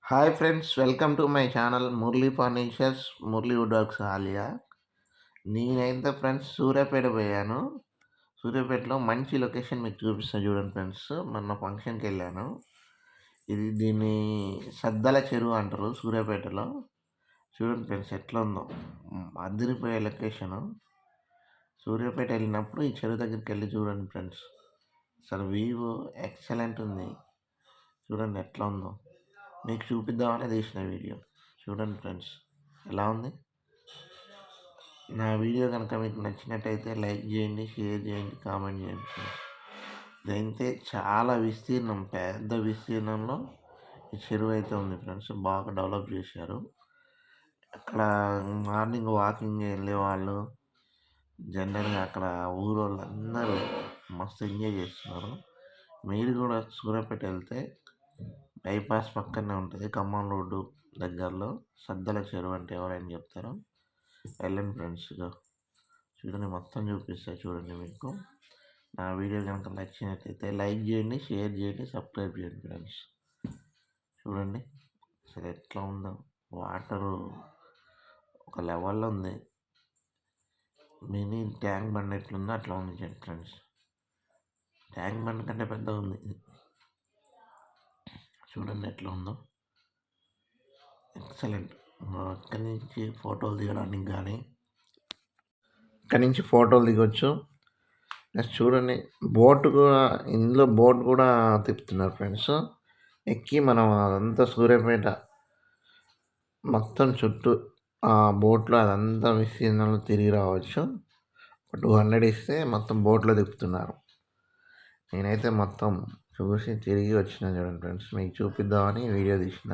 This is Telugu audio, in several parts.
Hi friends, welcome to my channel Murali furnitures, Murali wood works Alia. నేనైతే ఫ్రెండ్స్ సూర్యాపేట పోయాను. సూర్యాపేటలో మంచి లొకేషన్ మీకు చూపిస్తాను చూడండి ఫ్రెండ్స్. మొన్న ఫంక్షన్కి వెళ్ళాను. దీన్ని సద్దల చెరువు అంటారు సూర్యాపేటలో. చూడండి ఫ్రెండ్స్ ఎట్లా ఉందో, అదిరిపోయే లొకేషను. సూర్యాపేట వెళ్ళినప్పుడు ఈ చెరువు దగ్గరికి వెళ్ళి చూడండి ఫ్రెండ్స్. అసలు వ్యూ ఎక్సలెంట్ ఉంది. చూడండి ఎట్లా ఉందో, మీకు చూపిద్దామని తీసిన వీడియో. చూడండి ఫ్రెండ్స్ ఎలా ఉంది. నా వీడియో కనుక మీకు నచ్చినట్టయితే లైక్ చేయండి, షేర్ చేయండి, కామెంట్ చేయండి ఫ్రెండ్స్. ఇదైతే చాలా విస్తీర్ణం, పెద్ద విస్తీర్ణంలో ఈ చెరువు అయితే ఉంది ఫ్రెండ్స్. బాగా డెవలప్ చేశారు. అక్కడ మార్నింగ్ వాకింగ్ వెళ్ళే వాళ్ళు, జనరల్గా అక్కడ ఊరోళ్ళందరూ మస్తు ఎంజాయ్ చేస్తున్నారు. మీరు కూడా సూర్యాపేట వెళ్తే బైపాస్ పక్కనే ఉంటుంది, ఖమ్మం రోడ్డు దగ్గరలో సద్దల చెరువు అంటే ఎవరైనా చెప్తారో. వెళ్ళండి ఫ్రెండ్స్. చూడండి మొత్తం చూపిస్తాయి చూడండి. మీకు నా వీడియో కనుక నచ్చినట్లయితే లైక్ చేయండి, షేర్ చేయండి, సబ్స్క్రైబ్ చేయండి ఫ్రెండ్స్. చూడండి అసలు ఎట్లా ఉందో, వాటరు ఒక లెవెల్లో ఉంది. మినీ ట్యాంక్ బండ్ ఎట్లుందో అట్లా ఉంది ఫ్రెండ్స్. ట్యాంక్ బండ్ కంటే పెద్దగా ఉంది. చూడండి ఎట్లా ఉందో, ఎక్సలెంట్. అక్కడి నుంచి ఫోటోలు దిగడానికి కానీ, ఇక్కడి నుంచి ఫోటోలు దిగొచ్చు. నెక్స్ట్ చూడండి బోట్ కూడా, ఇందులో బోట్ కూడా తిప్పుతున్నారు ఫ్రెండ్స్. ఎక్కి మనం అదంతా సూర్యాపేట మొత్తం చుట్టూ ఆ బోట్లో అదంతా విస్తీర్ణంలో తిరిగి రావచ్చు. 200 ఇస్తే మొత్తం బోట్లో తిప్పుతున్నారు. నేనైతే మొత్తం చూసి తిరిగి వచ్చిన చూడండి ఫ్రెండ్స్. మీకు చూపిద్దామని వీడియో తీసిన.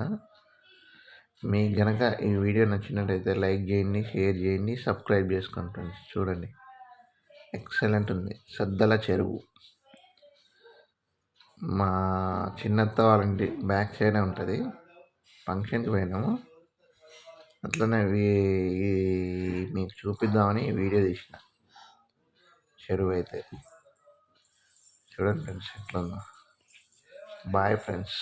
మీకు కనుక ఈ వీడియో నచ్చినట్టయితే లైక్ చేయండి, షేర్ చేయండి, సబ్స్క్రైబ్ చేసుకోండి ఫ్రెండ్స్. చూడండి ఎక్సలెంట్ ఉంది. సద్దల చెరువు మా చిన్నత్త వాళ్ళ ఇంటి బ్యాక్ సైడే ఉంటుంది. ఫంక్షన్కి పోయినాము, అట్లనే మీకు చూపిద్దామని వీడియో తీసిన. చెరువు అయితే చూడండి ఫ్రెండ్స్ ఎట్లా ఉందో. Boy friends.